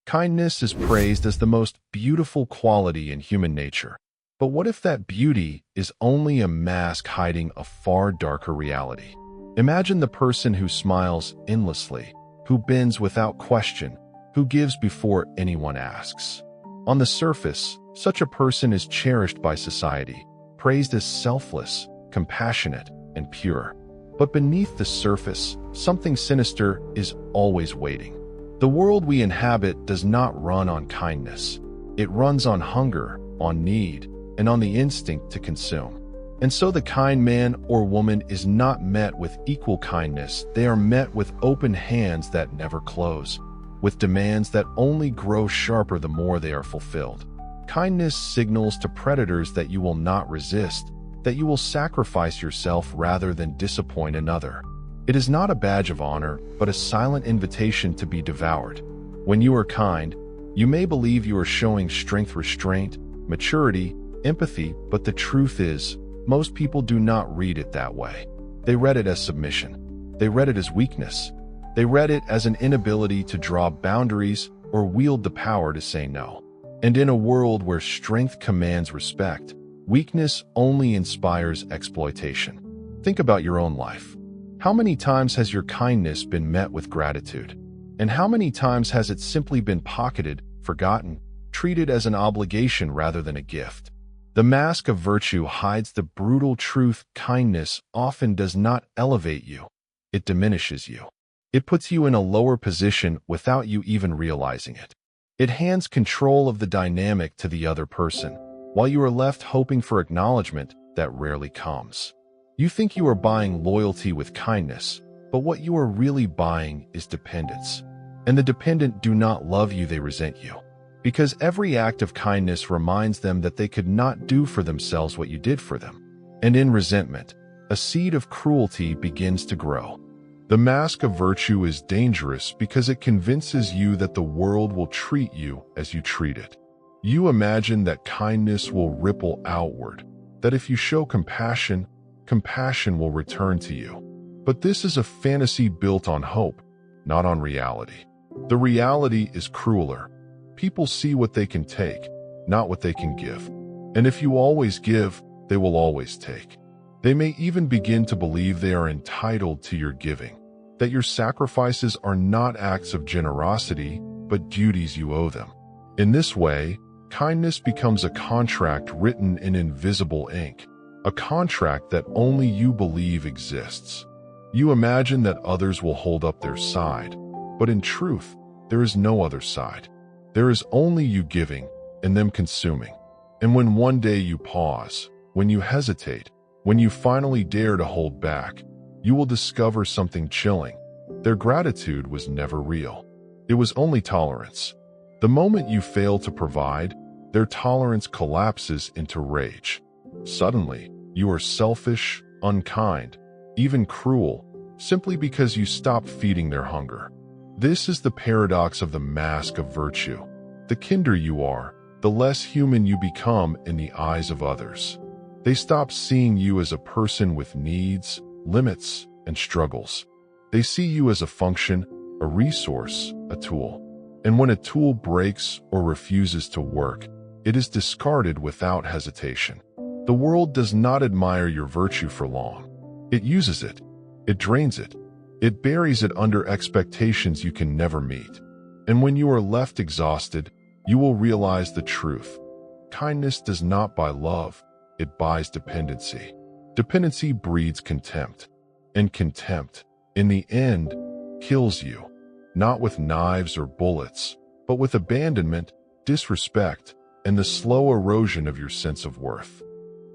Kindness is praised as the most beautiful quality in human nature. But what if that beauty is only a mask hiding a far darker reality? Imagine the person who smiles endlessly, who bends without question, who gives before anyone asks. On the surface, such a person is cherished by society, praised as selfless, compassionate, and pure. But beneath the surface, something sinister is always waiting. The world we inhabit does not run on kindness. It runs on hunger, on need, and on the instinct to consume. And so the kind man or woman is not met with equal kindness. They are met with open hands that never close, with demands that only grow sharper the more they are fulfilled. Kindness signals to predators that you will not resist, that you will sacrifice yourself rather than disappoint another. It is not a badge of honor, but a silent invitation to be devoured. When you are kind, you may believe you are showing strength, restraint, maturity, empathy, but the truth is, most people do not read it that way. They read it as submission. They read it as weakness. They read it as an inability to draw boundaries or wield the power to say no. And in a world where strength commands respect, weakness only inspires exploitation. Think about your own life. How many times has your kindness been met with gratitude? And how many times has it simply been pocketed, forgotten, treated as an obligation rather than a gift? The mask of virtue hides the brutal truth. Kindness often does not elevate you. It diminishes you. It puts you in a lower position without you even realizing it. It hands control of the dynamic to the other person, while you are left hoping for acknowledgement that rarely comes. You think you are buying loyalty with kindness, but what you are really buying is dependence. And the dependent do not love you, they resent you. Because every act of kindness reminds them that they could not do for themselves what you did for them. And in resentment, a seed of cruelty begins to grow. The mask of virtue is dangerous because it convinces you that the world will treat you as you treat it. You imagine that kindness will ripple outward, that if you show compassion, compassion will return to you. But this is a fantasy built on hope, not on reality. The reality is crueler. People see what they can take, not what they can give. And if you always give, they will always take. They may even begin to believe they are entitled to your giving, that your sacrifices are not acts of generosity, but duties you owe them. In this way, kindness becomes a contract written in invisible ink, a contract that only you believe exists. You imagine that others will hold up their side, but in truth, there is no other side. There is only you giving and them consuming. And when one day you pause, when you hesitate, when you finally dare to hold back, you will discover something chilling. Their gratitude was never real. It was only tolerance. The moment you fail to provide, their tolerance collapses into rage. Suddenly, you are selfish, unkind, even cruel, simply because you stop feeding their hunger. This is the paradox of the mask of virtue. The kinder you are, the less human you become in the eyes of others. They stop seeing you as a person with needs, limits, and struggles. They see you as a function, a resource, a tool. And when a tool breaks or refuses to work, it is discarded without hesitation. The world does not admire your virtue for long. It uses it. It drains it. It buries it under expectations you can never meet. And when you are left exhausted, you will realize the truth. Kindness does not buy love. It buys dependency. Dependency breeds contempt. And contempt, in the end, kills you. Not with knives or bullets, but with abandonment, disrespect, and the slow erosion of your sense of worth.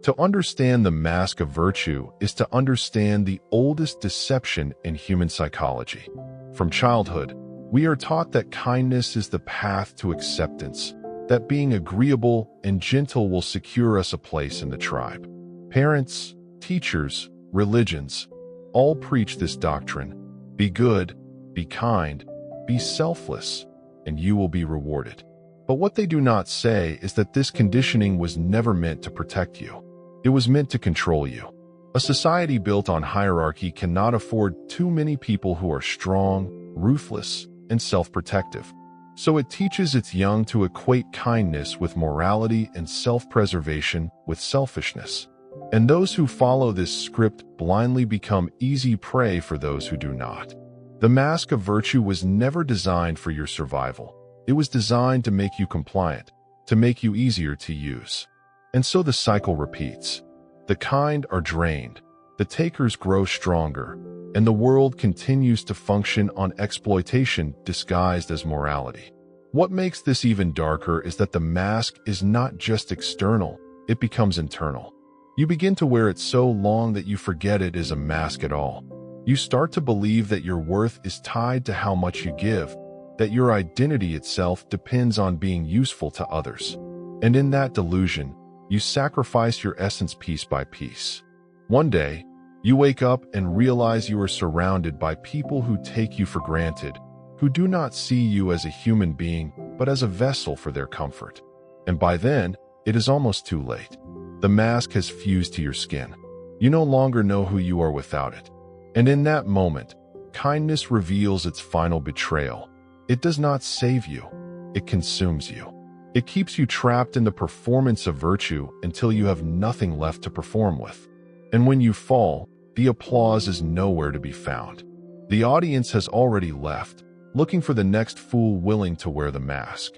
To understand the mask of virtue is to understand the oldest deception in human psychology. From childhood, we are taught that kindness is the path to acceptance, that being agreeable and gentle will secure us a place in the tribe. Parents, teachers, religions, all preach this doctrine. Be good, be kind, be selfless, and you will be rewarded. But what they do not say is that this conditioning was never meant to protect you. It was meant to control you. A society built on hierarchy cannot afford too many people who are strong, ruthless, and self-protective. So it teaches its young to equate kindness with morality and self-preservation with selfishness. And those who follow this script blindly become easy prey for those who do not. The mask of virtue was never designed for your survival. It was designed to make you compliant, to make you easier to use. And so the cycle repeats. The kind are drained, the takers grow stronger, and the world continues to function on exploitation disguised as morality. What makes this even darker is that the mask is not just external, it becomes internal. You begin to wear it so long that you forget it is a mask at all. You start to believe that your worth is tied to how much you give, that your identity itself depends on being useful to others. And in that delusion, you sacrifice your essence piece by piece. One day, you wake up and realize you are surrounded by people who take you for granted, who do not see you as a human being, but as a vessel for their comfort. And by then, it is almost too late. The mask has fused to your skin. You no longer know who you are without it. And in that moment, kindness reveals its final betrayal. It does not save you. It consumes you. It keeps you trapped in the performance of virtue until you have nothing left to perform with. And when you fall, the applause is nowhere to be found. The audience has already left, looking for the next fool willing to wear the mask.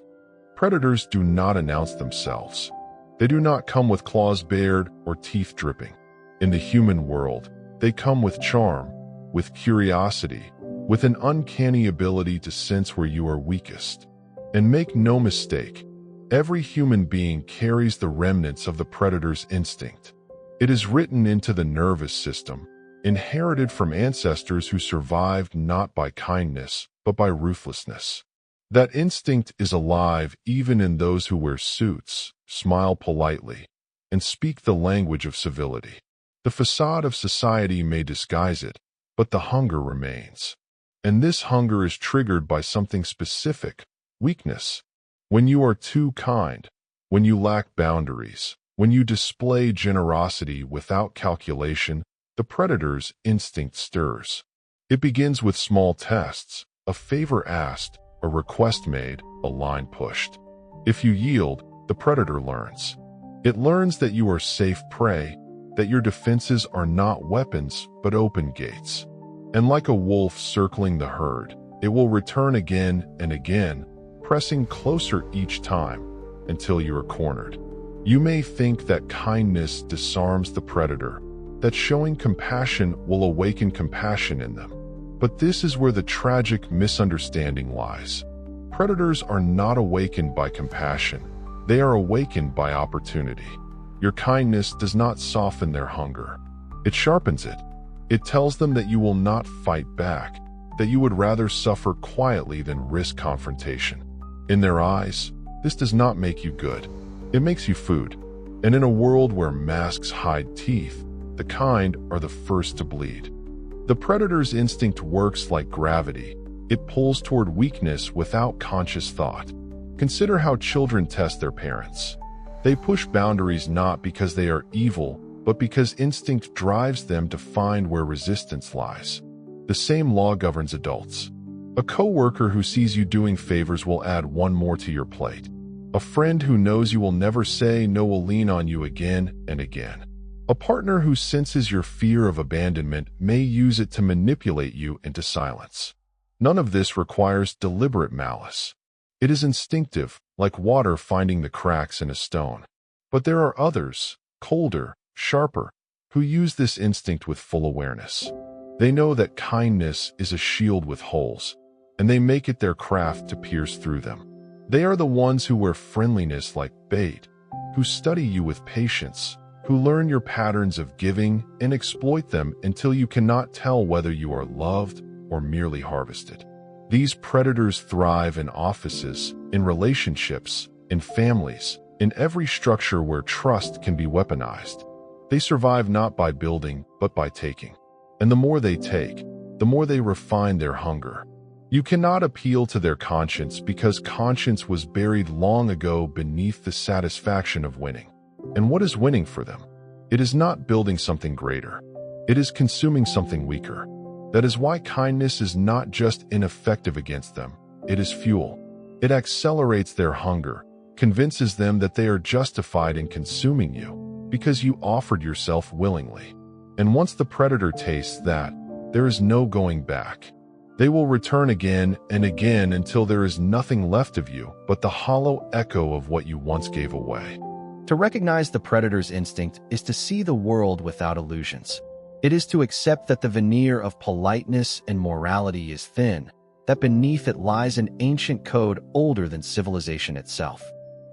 Predators do not announce themselves. They do not come with claws bared or teeth dripping. In the human world, they come with charm, with curiosity, with an uncanny ability to sense where you are weakest. And make no mistake, every human being carries the remnants of the predator's instinct. It is written into the nervous system, inherited from ancestors who survived not by kindness, but by ruthlessness. That instinct is alive even in those who wear suits, smile politely, and speak the language of civility. The facade of society may disguise it, but the hunger remains. And this hunger is triggered by something specific: weakness. When you are too kind, when you lack boundaries, when you display generosity without calculation, the predator's instinct stirs. It begins with small tests, a favor asked, a request made, a line pushed. If you yield, the predator learns. It learns that you are safe prey, that your defenses are not weapons but open gates. And like a wolf circling the herd, it will return again and again, pressing closer each time until you are cornered. You may think that kindness disarms the predator, that showing compassion will awaken compassion in them. But this is where the tragic misunderstanding lies. Predators are not awakened by compassion. They are awakened by opportunity. Your kindness does not soften their hunger. It sharpens it. It tells them that you will not fight back, that you would rather suffer quietly than risk confrontation. In their eyes, this does not make you good. It makes you food. And in a world where masks hide teeth, the kind are the first to bleed. The predator's instinct works like gravity. It pulls toward weakness without conscious thought. Consider how children test their parents. They push boundaries not because they are evil, but because instinct drives them to find where resistance lies. The same law governs adults. A coworker who sees you doing favors will add one more to your plate. A friend who knows you will never say no will lean on you again and again. A partner who senses your fear of abandonment may use it to manipulate you into silence. None of this requires deliberate malice. It is instinctive, like water finding the cracks in a stone. But there are others, colder, sharper, who use this instinct with full awareness. They know that kindness is a shield with holes, and they make it their craft to pierce through them. They are the ones who wear friendliness like bait, who study you with patience, who learn your patterns of giving and exploit them until you cannot tell whether you are loved or merely harvested. These predators thrive in offices, in relationships, in families, in every structure where trust can be weaponized. They survive not by building, but by taking. And the more they take, the more they refine their hunger. You cannot appeal to their conscience because conscience was buried long ago beneath the satisfaction of winning. And what is winning for them? It is not building something greater. It is consuming something weaker. That is why kindness is not just ineffective against them. It is fuel. It accelerates their hunger, convinces them that they are justified in consuming you because you offered yourself willingly. And once the predator tastes that, there is no going back. They will return again and again until there is nothing left of you but the hollow echo of what you once gave away. To recognize the predator's instinct is to see the world without illusions. It is to accept that the veneer of politeness and morality is thin, that beneath it lies an ancient code older than civilization itself.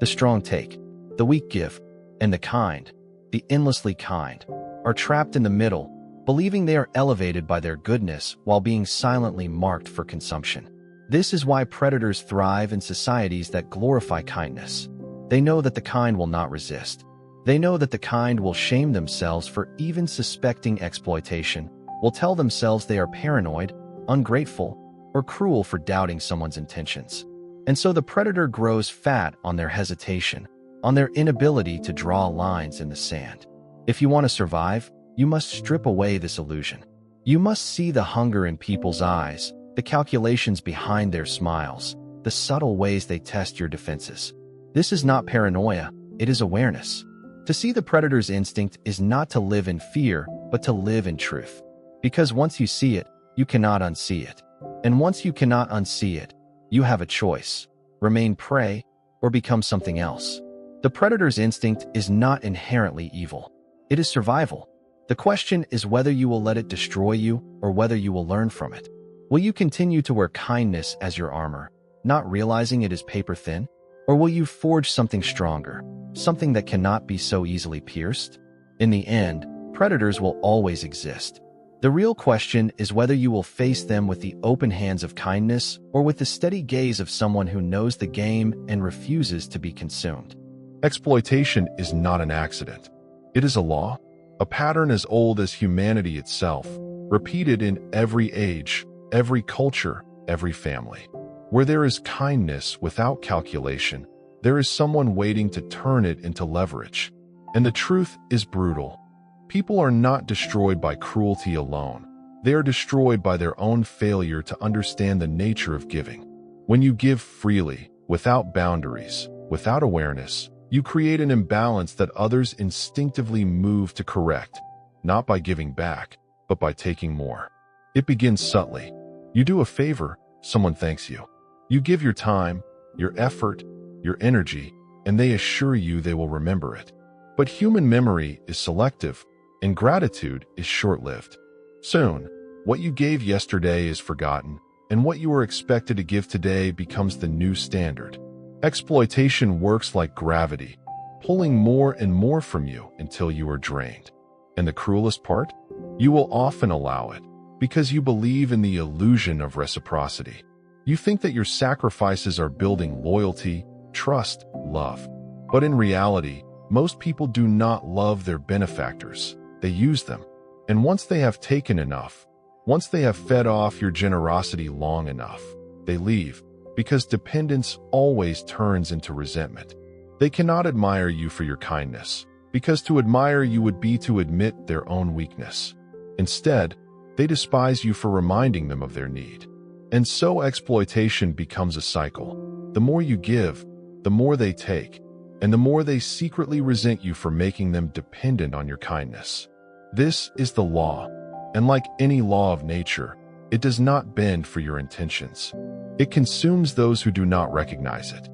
The strong take, the weak give, and the kind, the endlessly kind, are trapped in the middle, believing they are elevated by their goodness while being silently marked for consumption. This is why predators thrive in societies that glorify kindness. They know that the kind will not resist. They know that the kind will shame themselves for even suspecting exploitation, will tell themselves they are paranoid, ungrateful, or cruel for doubting someone's intentions. And so the predator grows fat on their hesitation, on their inability to draw lines in the sand. If you want to survive, you must strip away this illusion. You must see the hunger in people's eyes, the calculations behind their smiles, the subtle ways they test your defenses. This is not paranoia, it is awareness. To see the predator's instinct is not to live in fear, but to live in truth. Because once you see it, you cannot unsee it. And once you cannot unsee it, you have a choice: remain prey or become something else. The predator's instinct is not inherently evil. It is survival. The question is whether you will let it destroy you or whether you will learn from it. Will you continue to wear kindness as your armor, not realizing it is paper thin? Or will you forge something stronger, something that cannot be so easily pierced? In the end, predators will always exist. The real question is whether you will face them with the open hands of kindness or with the steady gaze of someone who knows the game and refuses to be consumed. Exploitation is not an accident. It is a law, a pattern as old as humanity itself, repeated in every age, every culture, every family. Where there is kindness without calculation, there is someone waiting to turn it into leverage. And the truth is brutal. People are not destroyed by cruelty alone. They are destroyed by their own failure to understand the nature of giving. When you give freely, without boundaries, without awareness, you create an imbalance that others instinctively move to correct, not by giving back, but by taking more. It begins subtly. You do a favor, someone thanks you. You give your time, your effort, your energy, and they assure you they will remember it. But human memory is selective, and gratitude is short-lived. Soon, what you gave yesterday is forgotten, and what you are expected to give today becomes the new standard. Exploitation works like gravity, pulling more and more from you until you are drained. And the cruelest part? You will often allow it, because you believe in the illusion of reciprocity. You think that your sacrifices are building loyalty, trust, love. But in reality, most people do not love their benefactors. They use them. And once they have taken enough, once they have fed off your generosity long enough, they leave, because dependence always turns into resentment. They cannot admire you for your kindness, because to admire you would be to admit their own weakness. Instead, they despise you for reminding them of their need. And so exploitation becomes a cycle. The more you give, the more they take, and the more they secretly resent you for making them dependent on your kindness. This is the law, and like any law of nature, it does not bend for your intentions. It consumes those who do not recognize it.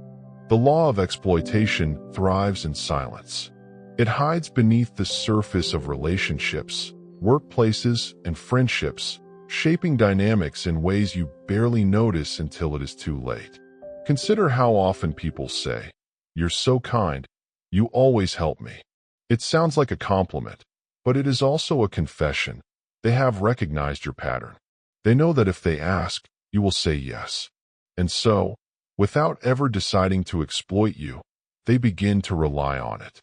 The law of exploitation thrives in silence. It hides beneath the surface of relationships, workplaces, and friendships, shaping dynamics in ways you barely notice until it is too late. Consider how often people say, "You're so kind, you always help me." It sounds like a compliment, but it is also a confession. They have recognized your pattern. They know that if they ask, you will say yes. And so, without ever deciding to exploit you, they begin to rely on it.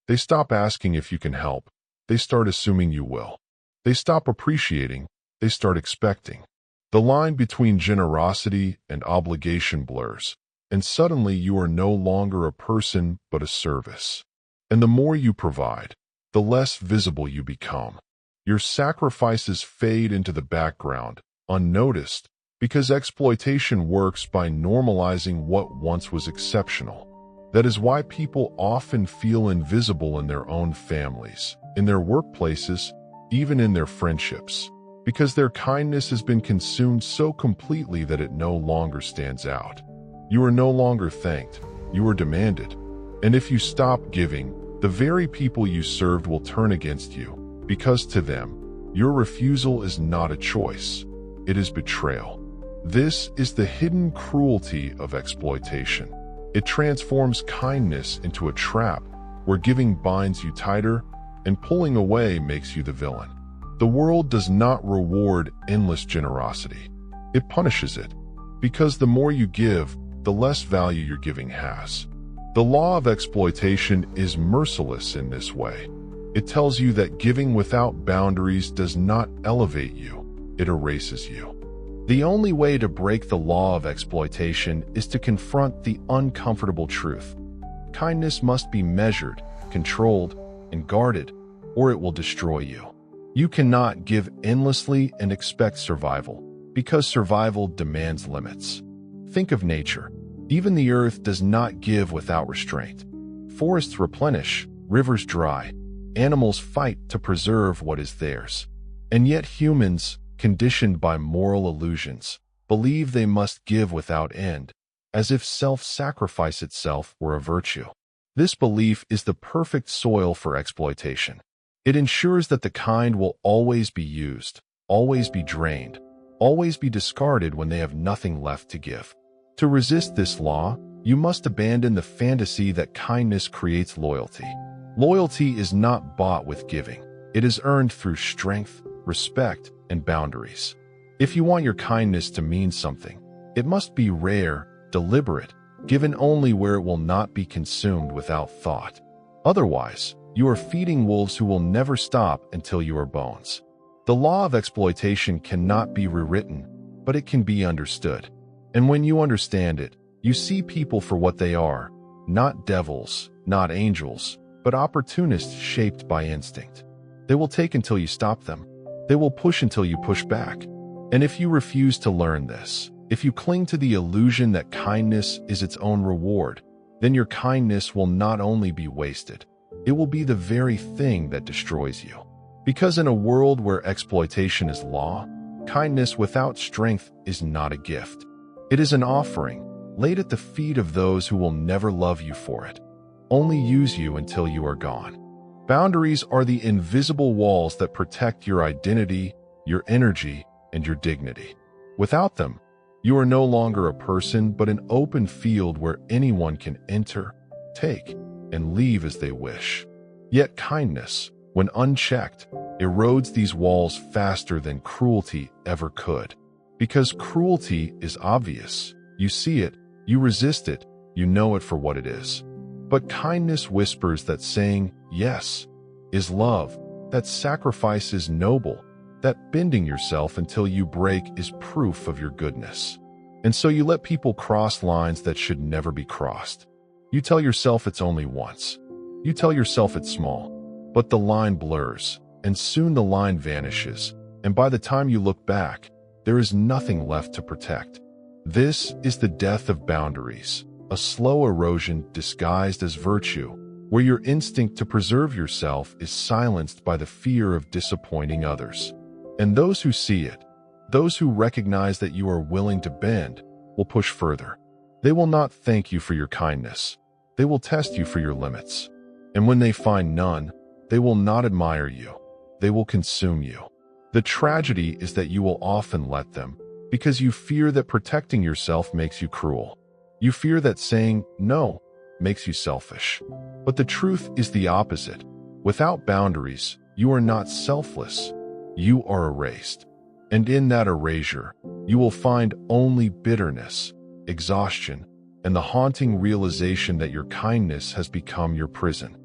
They stop asking if you can help. They start assuming you will. They stop appreciating. They start expecting. The line between generosity and obligation blurs, and suddenly you are no longer a person but a service. And the more you provide, the less visible you become. Your sacrifices fade into the background, unnoticed, Because exploitation works by normalizing what once was exceptional. That is why people often feel invisible in their own families, in their workplaces, even in their friendships. Because their kindness has been consumed so completely that it no longer stands out. You are no longer thanked, you are demanded. And if you stop giving, the very people you served will turn against you, because to them, your refusal is not a choice, it is betrayal. This is the hidden cruelty of exploitation. It transforms kindness into a trap, where giving binds you tighter, and pulling away makes you the villain. The world does not reward endless generosity. It punishes it, because the more you give, the less value your giving has. The law of exploitation is merciless in this way. It tells you that giving without boundaries does not elevate you, it erases you. The only way to break the law of exploitation is to confront the uncomfortable truth. Kindness must be measured, controlled, and guarded, or it will destroy you. You cannot give endlessly and expect survival, because survival demands limits. Think of nature. Even the earth does not give without restraint. Forests replenish, rivers dry, animals fight to preserve what is theirs. And yet humans, conditioned by moral illusions, believe they must give without end, as if self-sacrifice itself were a virtue. This belief is the perfect soil for exploitation. It ensures that the kind will always be used, always be drained, always be discarded when they have nothing left to give. To resist this law, you must abandon the fantasy that kindness creates loyalty. Loyalty is not bought with giving. It is earned through strength, respect, and boundaries. If you want your kindness to mean something, it must be rare, deliberate, given only where it will not be consumed without thought. Otherwise, you are feeding wolves who will never stop until you are bones. The law of exploitation cannot be rewritten, but it can be understood. And when you understand it, you see people for what they are, not devils, not angels, but opportunists shaped by instinct. They will take until you stop them. They will push until you push back. And if you refuse to learn this, if you cling to the illusion that kindness is its own reward, then your kindness will not only be wasted, it will be the very thing that destroys you. Because in a world where exploitation is law, kindness without strength is not a gift. It is an offering, laid at the feet of those who will never love you for it, only use you until you are gone. Boundaries are the invisible walls that protect your identity, your energy, and your dignity. Without them, you are no longer a person but an open field where anyone can enter, take, and leave as they wish. Yet kindness, when unchecked, erodes these walls faster than cruelty ever could. Because cruelty is obvious. You see it, you resist it, you know it for what it is. But kindness whispers that saying yes is love, that sacrifice is noble, that bending yourself until you break is proof of your goodness. And so you let people cross lines that should never be crossed. You tell yourself it's only once. You tell yourself it's small. But the line blurs, and soon the line vanishes, and by the time you look back, there is nothing left to protect. This is the death of boundaries, a slow erosion disguised as virtue, where your instinct to preserve yourself is silenced by the fear of disappointing others. And those who see it, those who recognize that you are willing to bend, will push further. They will not thank you for your kindness. They will test you for your limits. And when they find none, they will not admire you. They will consume you. The tragedy is that you will often let them, because you fear that protecting yourself makes you cruel. You fear that saying no makes you selfish. But the truth is the opposite. Without boundaries, you are not selfless. You are erased. And in that erasure, you will find only bitterness, exhaustion, and the haunting realization that your kindness has become your prison.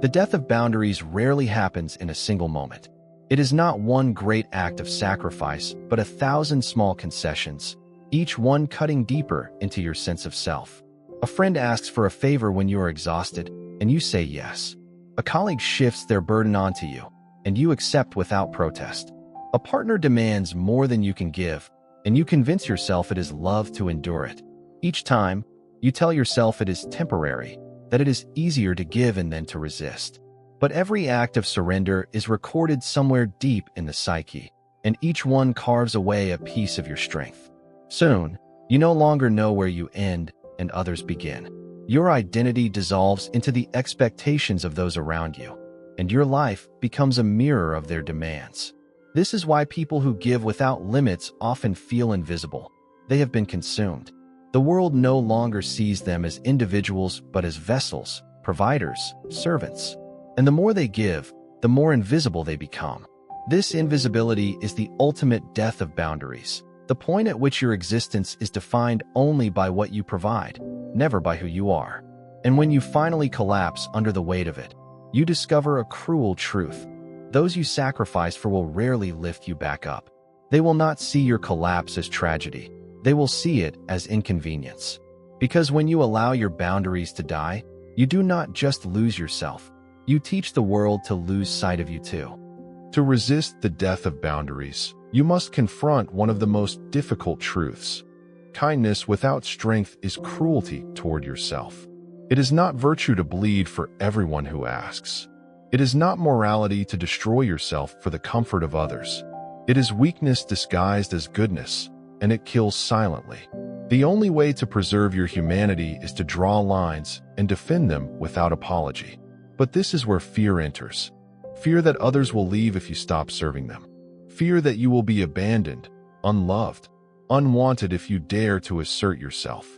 The death of boundaries rarely happens in a single moment. It is not one great act of sacrifice, but 1,000 small concessions, each one cutting deeper into your sense of self. A friend asks for a favor when you are exhausted, and you say yes. A colleague shifts their burden onto you, and you accept without protest. A partner demands more than you can give, and you convince yourself it is love to endure it. Each time, you tell yourself it is temporary, that it is easier to give and then to resist. But every act of surrender is recorded somewhere deep in the psyche, and each one carves away a piece of your strength. Soon, you no longer know where you end and others begin. Your identity dissolves into the expectations of those around you, and your life becomes a mirror of their demands. This is why people who give without limits often feel invisible. They have been consumed. The world no longer sees them as individuals but as vessels, providers, servants. And the more they give, the more invisible they become. This invisibility is the ultimate death of boundaries, the point at which your existence is defined only by what you provide, never by who you are. And when you finally collapse under the weight of it, you discover a cruel truth. Those you sacrifice for will rarely lift you back up. They will not see your collapse as tragedy. They will see it as inconvenience. Because when you allow your boundaries to die, you do not just lose yourself. You teach the world to lose sight of you too. To resist the death of boundaries, you must confront one of the most difficult truths. Kindness without strength is cruelty toward yourself. It is not virtue to bleed for everyone who asks. It is not morality to destroy yourself for the comfort of others. It is weakness disguised as goodness, and it kills silently. The only way to preserve your humanity is to draw lines and defend them without apology. But this is where fear enters. Fear that others will leave if you stop serving them. Fear that you will be abandoned, unloved, unwanted if you dare to assert yourself.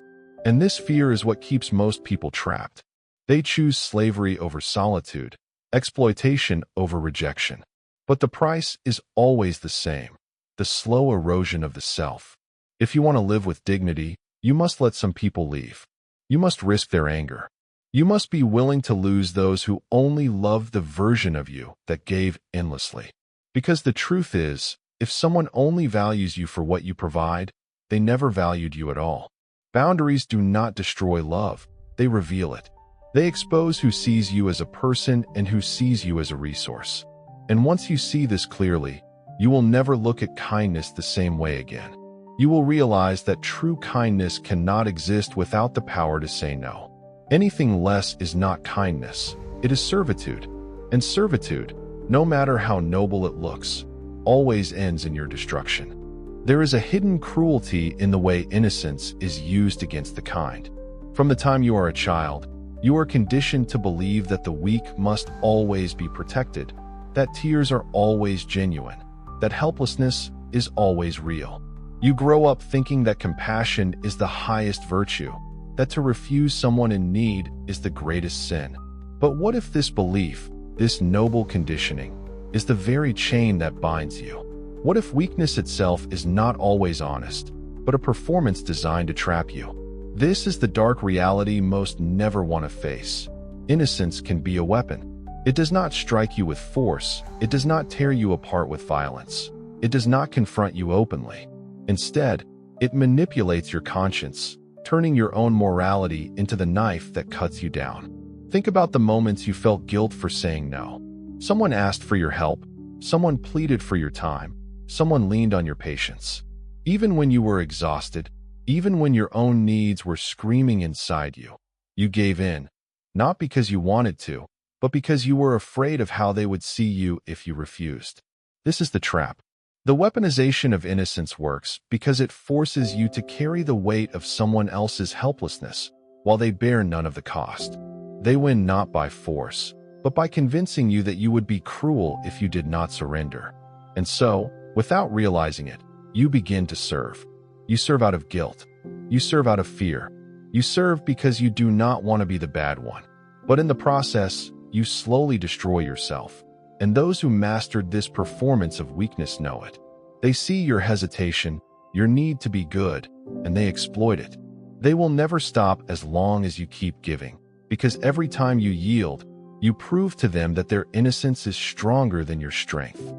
And this fear is what keeps most people trapped. They choose slavery over solitude, exploitation over rejection. But the price is always the same: the slow erosion of the self. If you want to live with dignity, you must let some people leave. You must risk their anger. You must be willing to lose those who only love the version of you that gave endlessly. Because the truth is, if someone only values you for what you provide, they never valued you at all. Boundaries do not destroy love, they reveal it. They expose who sees you as a person and who sees you as a resource. And once you see this clearly, you will never look at kindness the same way again. You will realize that true kindness cannot exist without the power to say no. Anything less is not kindness, it is servitude. And servitude, no matter how noble it looks, always ends in your destruction. There is a hidden cruelty in the way innocence is used against the kind. From the time you are a child, you are conditioned to believe that the weak must always be protected, that tears are always genuine, that helplessness is always real. You grow up thinking that compassion is the highest virtue, that to refuse someone in need is the greatest sin. But what if this belief, this noble conditioning, is the very chain that binds you? What if weakness itself is not always honest, but a performance designed to trap you? This is the dark reality most never want to face. Innocence can be a weapon. It does not strike you with force. It does not tear you apart with violence. It does not confront you openly. Instead, it manipulates your conscience, turning your own morality into the knife that cuts you down. Think about the moments you felt guilt for saying no. Someone asked for your help. Someone pleaded for your time. Someone leaned on your patience. Even when you were exhausted, even when your own needs were screaming inside you, you gave in, not because you wanted to, but because you were afraid of how they would see you if you refused. This is the trap. The weaponization of innocence works because it forces you to carry the weight of someone else's helplessness while they bear none of the cost. They win not by force, but by convincing you that you would be cruel if you did not surrender. And so, without realizing it, you begin to serve. You serve out of guilt. You serve out of fear. You serve because you do not want to be the bad one. But in the process, you slowly destroy yourself. And those who mastered this performance of weakness know it. They see your hesitation, your need to be good, and they exploit it. They will never stop as long as you keep giving, because every time you yield, you prove to them that their innocence is stronger than your strength.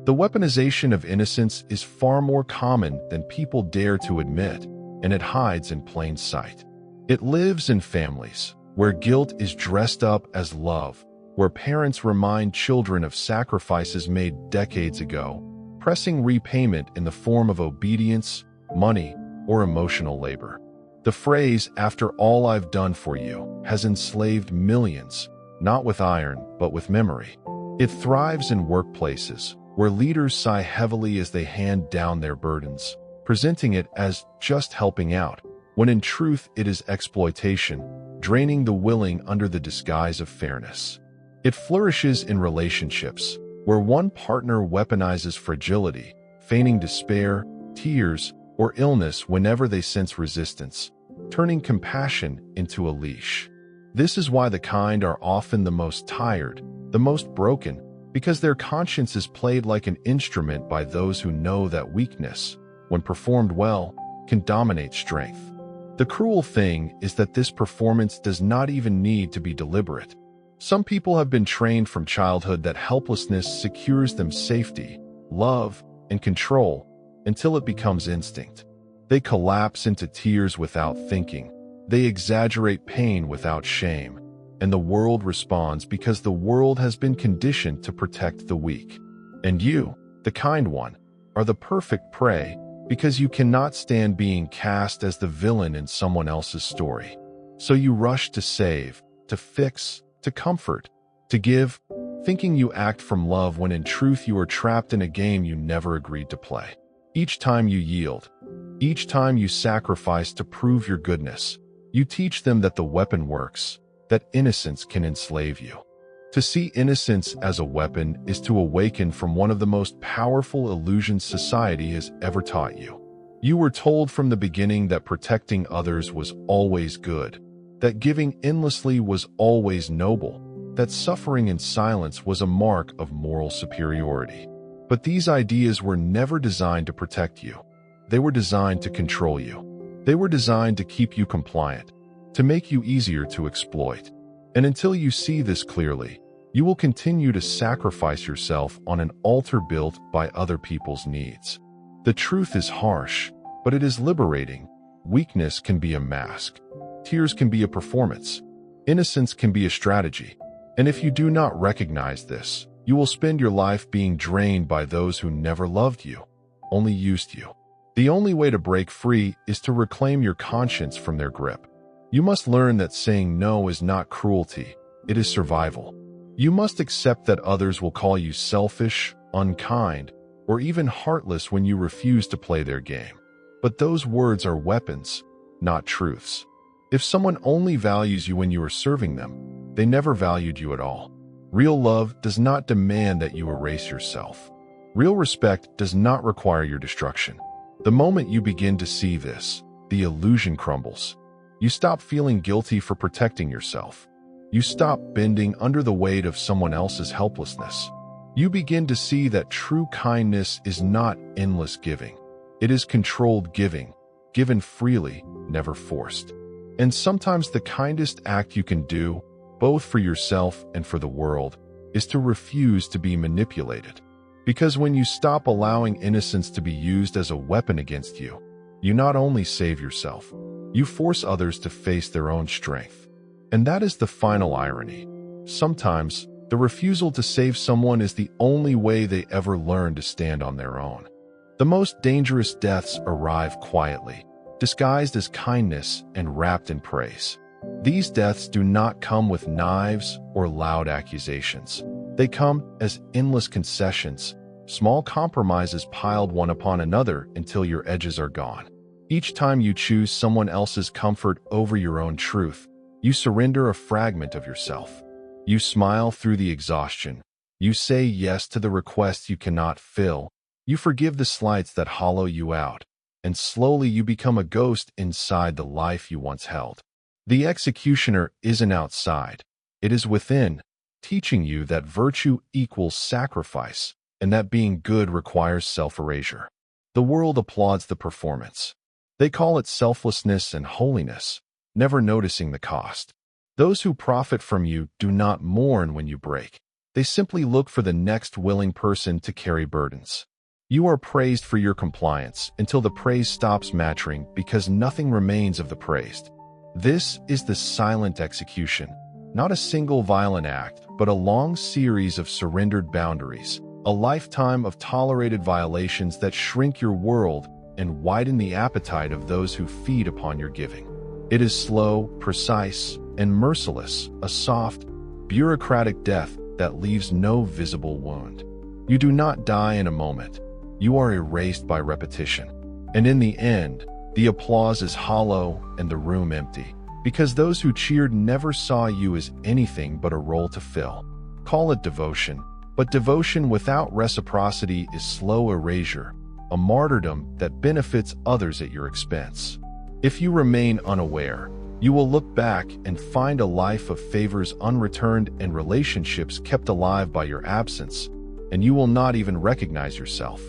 The weaponization of innocence is far more common than people dare to admit, and it hides in plain sight. It lives in families, where guilt is dressed up as love, where parents remind children of sacrifices made decades ago, pressing repayment in the form of obedience, money, or emotional labor. The phrase, "after all I've done for you," has enslaved millions, not with iron, but with memory. It thrives in workplaces, where leaders sigh heavily as they hand down their burdens, presenting it as just helping out, when in truth it is exploitation, draining the willing under the disguise of fairness. It flourishes in relationships, where one partner weaponizes fragility, feigning despair, tears, or illness whenever they sense resistance, turning compassion into a leash. This is why the kind are often the most tired, the most broken, because their conscience is played like an instrument by those who know that weakness, when performed well, can dominate strength. The cruel thing is that this performance does not even need to be deliberate. Some people have been trained from childhood that helplessness secures them safety, love, and control until it becomes instinct. They collapse into tears without thinking. They exaggerate pain without shame. And the world responds because the world has been conditioned to protect the weak. And you, the kind one, are the perfect prey because you cannot stand being cast as the villain in someone else's story. So you rush to save, to fix, to comfort, to give, thinking you act from love when in truth you are trapped in a game you never agreed to play. Each time you yield, each time you sacrifice to prove your goodness, you teach them that the weapon works, that innocence can enslave you. To see innocence as a weapon is to awaken from one of the most powerful illusions society has ever taught you. You were told from the beginning that protecting others was always good, that giving endlessly was always noble, that suffering in silence was a mark of moral superiority. But these ideas were never designed to protect you. They were designed to control you. They were designed to keep you compliant, to make you easier to exploit. And until you see this clearly, you will continue to sacrifice yourself on an altar built by other people's needs. The truth is harsh, but it is liberating. Weakness can be a mask. Tears can be a performance. Innocence can be a strategy. And if you do not recognize this, you will spend your life being drained by those who never loved you, only used you. The only way to break free is to reclaim your conscience from their grip. You must learn that saying no is not cruelty, it is survival. You must accept that others will call you selfish, unkind, or even heartless when you refuse to play their game. But those words are weapons, not truths. If someone only values you when you are serving them, they never valued you at all. Real love does not demand that you erase yourself. Real respect does not require your destruction. The moment you begin to see this, the illusion crumbles. You stop feeling guilty for protecting yourself. You stop bending under the weight of someone else's helplessness. You begin to see that true kindness is not endless giving. It is controlled giving, given freely, never forced. And sometimes the kindest act you can do, both for yourself and for the world, is to refuse to be manipulated. Because when you stop allowing innocence to be used as a weapon against you, you not only save yourself, you force others to face their own strength. And that is the final irony. Sometimes, the refusal to save someone is the only way they ever learn to stand on their own. The most dangerous deaths arrive quietly, disguised as kindness and wrapped in praise. These deaths do not come with knives or loud accusations. They come as endless concessions, small compromises piled one upon another until your edges are gone. Each time you choose someone else's comfort over your own truth, you surrender a fragment of yourself. You smile through the exhaustion. You say yes to the requests you cannot fill. You forgive the slights that hollow you out. And slowly you become a ghost inside the life you once held. The executioner isn't outside. It is within, teaching you that virtue equals sacrifice, and that being good requires self-erasure. The world applauds the performance. They call it selflessness and holiness, never noticing the cost. Those who profit from you do not mourn when you break. They simply look for the next willing person to carry burdens. You are praised for your compliance until the praise stops mattering because nothing remains of the praised. This is the silent execution, not a single violent act, but a long series of surrendered boundaries, a lifetime of tolerated violations that shrink your world and widen the appetite of those who feed upon your giving. It is slow, precise, and merciless, a soft, bureaucratic death that leaves no visible wound. You do not die in a moment. You are erased by repetition. And in the end, the applause is hollow and the room empty, because those who cheered never saw you as anything but a role to fill. Call it devotion, but devotion without reciprocity is slow erasure, a martyrdom that benefits others at your expense. If you remain unaware, you will look back and find a life of favors unreturned and relationships kept alive by your absence, and you will not even recognize yourself.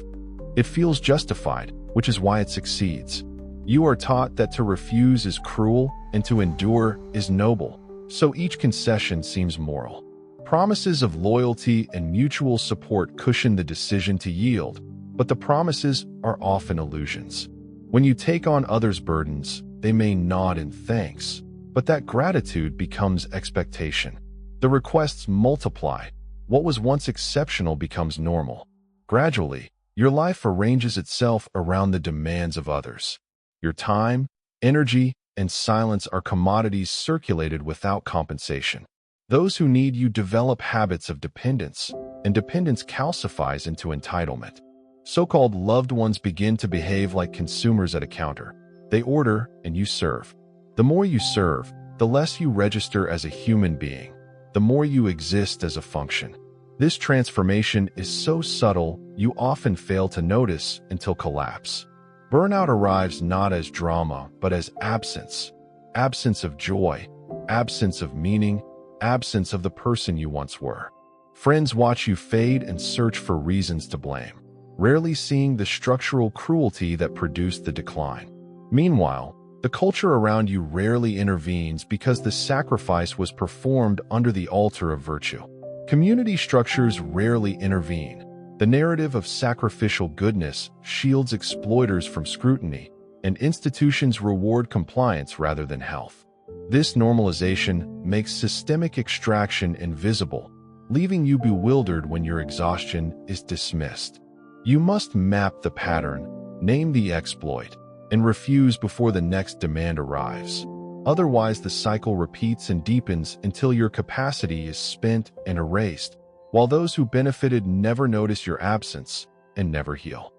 It feels justified, which is why it succeeds. You are taught that to refuse is cruel and to endure is noble, so each concession seems moral. Promises of loyalty and mutual support cushion the decision to yield, but the promises are often illusions. When you take on others' burdens, they may nod in thanks, but that gratitude becomes expectation. The requests multiply. What was once exceptional becomes normal. Gradually, your life arranges itself around the demands of others. Your time, energy, and silence are commodities circulated without compensation. Those who need you develop habits of dependence, and dependence calcifies into entitlement. So-called loved ones begin to behave like consumers at a counter. They order, and you serve. The more you serve, the less you register as a human being, the more you exist as a function. This transformation is so subtle, you often fail to notice until collapse. Burnout arrives not as drama, but as absence. Absence of joy, absence of meaning, absence of the person you once were. Friends watch you fade and search for reasons to blame, rarely seeing the structural cruelty that produced the decline. Meanwhile, the culture around you rarely intervenes because the sacrifice was performed under the altar of virtue. Community structures rarely intervene. The narrative of sacrificial goodness shields exploiters from scrutiny, and institutions reward compliance rather than health. This normalization makes systemic extraction invisible, leaving you bewildered when your exhaustion is dismissed. You must map the pattern, name the exploit, and refuse before the next demand arrives. Otherwise, the cycle repeats and deepens until your capacity is spent and erased, while those who benefited never notice your absence and never heal.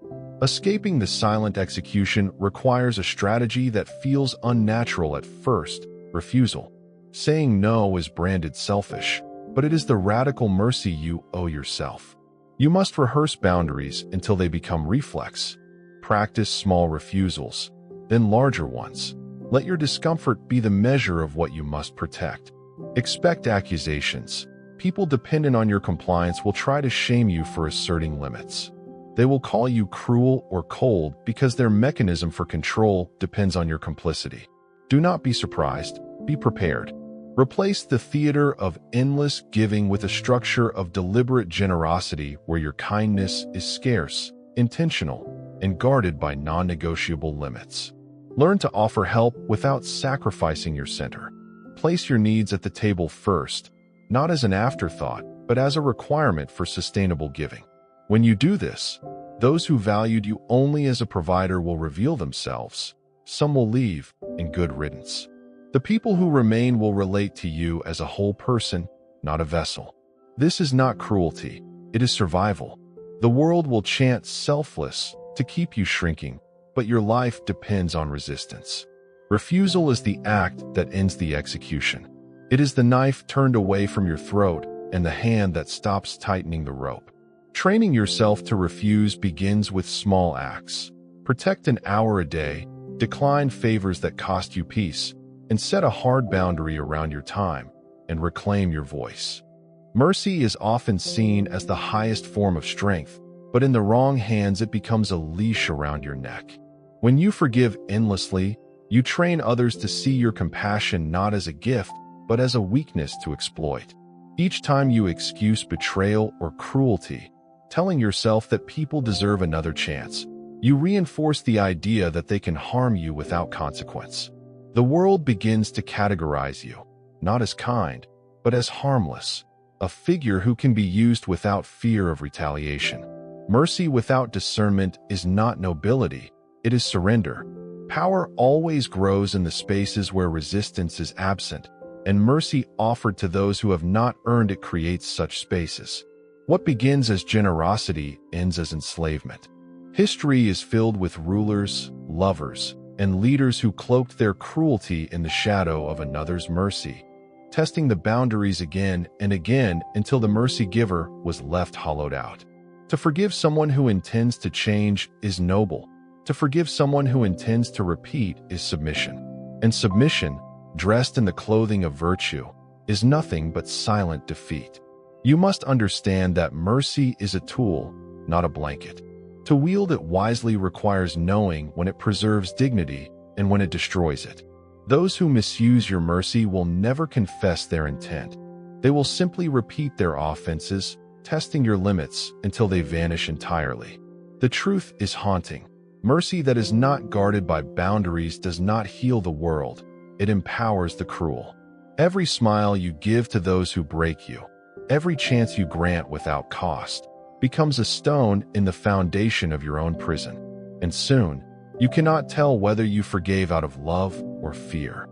Escaping the silent execution requires a strategy that feels unnatural at first: refusal. Saying no is branded selfish, but it is the radical mercy you owe yourself. You must rehearse boundaries until they become reflex. Practice small refusals, then larger ones. Let your discomfort be the measure of what you must protect. Expect accusations. People dependent on your compliance will try to shame you for asserting limits. They will call you cruel or cold because their mechanism for control depends on your complicity. Do not be surprised. Be prepared. Replace the theater of endless giving with a structure of deliberate generosity where your kindness is scarce, intentional, and guarded by non-negotiable limits. Learn to offer help without sacrificing your center. Place your needs at the table first, not as an afterthought, but as a requirement for sustainable giving. When you do this, those who valued you only as a provider will reveal themselves. Some will leave, in good riddance. The people who remain will relate to you as a whole person, not a vessel. This is not cruelty, it is survival. The world will chant selfless to keep you shrinking, but your life depends on resistance. Refusal is the act that ends the execution. It is the knife turned away from your throat and the hand that stops tightening the rope. Training yourself to refuse begins with small acts. Protect an hour a day, decline favors that cost you peace, and set a hard boundary around your time, and reclaim your voice. Mercy is often seen as the highest form of strength, but in the wrong hands it becomes a leash around your neck. When you forgive endlessly, you train others to see your compassion not as a gift, but as a weakness to exploit. Each time you excuse betrayal or cruelty, telling yourself that people deserve another chance, you reinforce the idea that they can harm you without consequence. The world begins to categorize you, not as kind, but as harmless, a figure who can be used without fear of retaliation. Mercy without discernment is not nobility, it is surrender. Power always grows in the spaces where resistance is absent, and mercy offered to those who have not earned it creates such spaces. What begins as generosity ends as enslavement. History is filled with rulers, lovers, and leaders who cloaked their cruelty in the shadow of another's mercy, testing the boundaries again and again until the mercy giver was left hollowed out. To forgive someone who intends to change is noble. To forgive someone who intends to repeat is submission. And submission, dressed in the clothing of virtue, is nothing but silent defeat. You must understand that mercy is a tool, not a blanket. To wield it wisely requires knowing when it preserves dignity and when it destroys it. Those who misuse your mercy will never confess their intent. They will simply repeat their offenses, testing your limits until they vanish entirely. The truth is haunting. Mercy that is not guarded by boundaries does not heal the world. It empowers the cruel. Every smile you give to those who break you, every chance you grant without cost, becomes a stone in the foundation of your own prison. And soon, you cannot tell whether you forgave out of love or fear.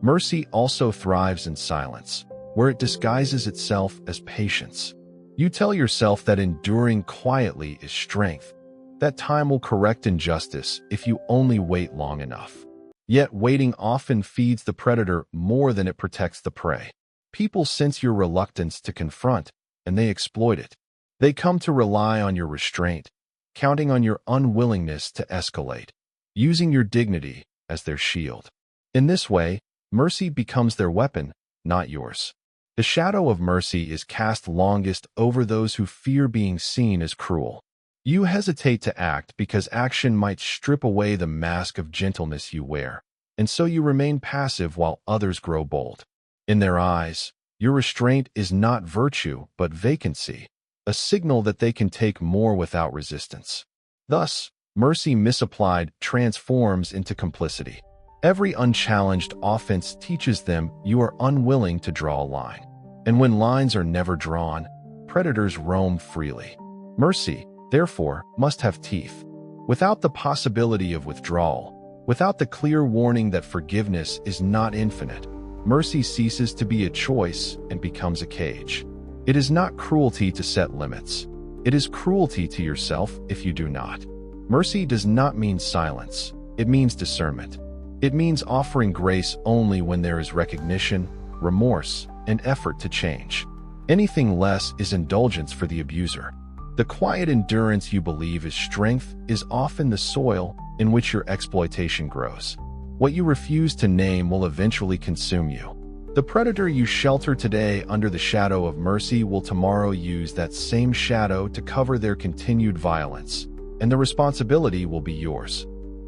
Mercy also thrives in silence, where it disguises itself as patience. You tell yourself that enduring quietly is strength, that time will correct injustice if you only wait long enough. Yet waiting often feeds the predator more than it protects the prey. People sense your reluctance to confront, and they exploit it. They come to rely on your restraint, counting on your unwillingness to escalate, using your dignity as their shield. In this way, mercy becomes their weapon, not yours. The shadow of mercy is cast longest over those who fear being seen as cruel. You hesitate to act because action might strip away the mask of gentleness you wear, and so you remain passive while others grow bold. In their eyes, your restraint is not virtue but vacancy, a signal that they can take more without resistance. Thus, mercy misapplied transforms into complicity. Every unchallenged offense teaches them you are unwilling to draw a line. And when lines are never drawn, predators roam freely. Mercy, therefore, must have teeth. Without the possibility of withdrawal, without the clear warning that forgiveness is not infinite, mercy ceases to be a choice and becomes a cage. It is not cruelty to set limits. It is cruelty to yourself if you do not. Mercy does not mean silence. It means discernment. It means offering grace only when there is recognition, remorse, and effort to change. Anything less is indulgence for the abuser. The quiet endurance you believe is strength is often the soil in which your exploitation grows. What you refuse to name will eventually consume you. The predator you shelter today under the shadow of mercy will tomorrow use that same shadow to cover their continued violence, and the responsibility will be yours.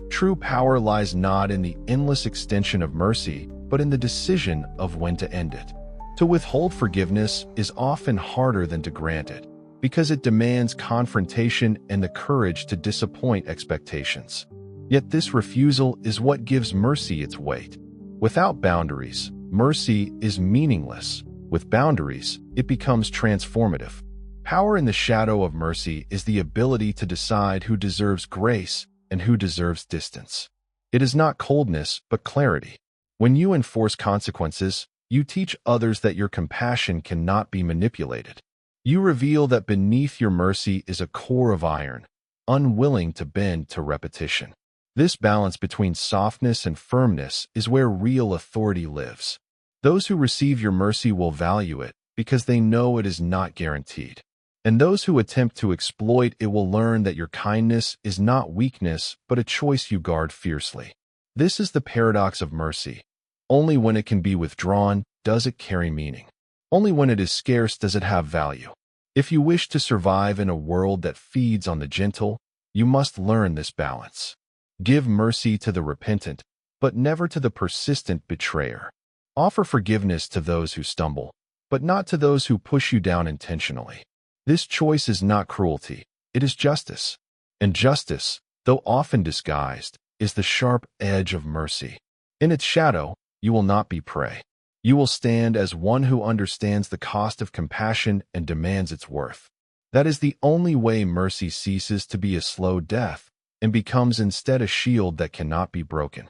True power lies not in the endless extension of mercy, but in the decision of when to end it. To withhold forgiveness is often harder than to grant it, because it demands confrontation and the courage to disappoint expectations. Yet this refusal is what gives mercy its weight. Without boundaries, mercy is meaningless. With boundaries, it becomes transformative. Power in the shadow of mercy is the ability to decide who deserves grace and who deserves distance. It is not coldness, but clarity. When you enforce consequences, you teach others that your compassion cannot be manipulated. You reveal that beneath your mercy is a core of iron, unwilling to bend to repetition. This balance between softness and firmness is where real authority lives. Those who receive your mercy will value it because they know it is not guaranteed. And those who attempt to exploit it will learn that your kindness is not weakness but a choice you guard fiercely. This is the paradox of mercy. Only when it can be withdrawn does it carry meaning. Only when it is scarce does it have value. If you wish to survive in a world that feeds on the gentle, you must learn this balance. Give mercy to the repentant, but never to the persistent betrayer. Offer forgiveness to those who stumble, but not to those who push you down intentionally. This choice is not cruelty, it is justice. And justice, though often disguised, is the sharp edge of mercy. In its shadow, you will not be prey. You will stand as one who understands the cost of compassion and demands its worth. That is the only way mercy ceases to be a slow death, and becomes instead a shield that cannot be broken.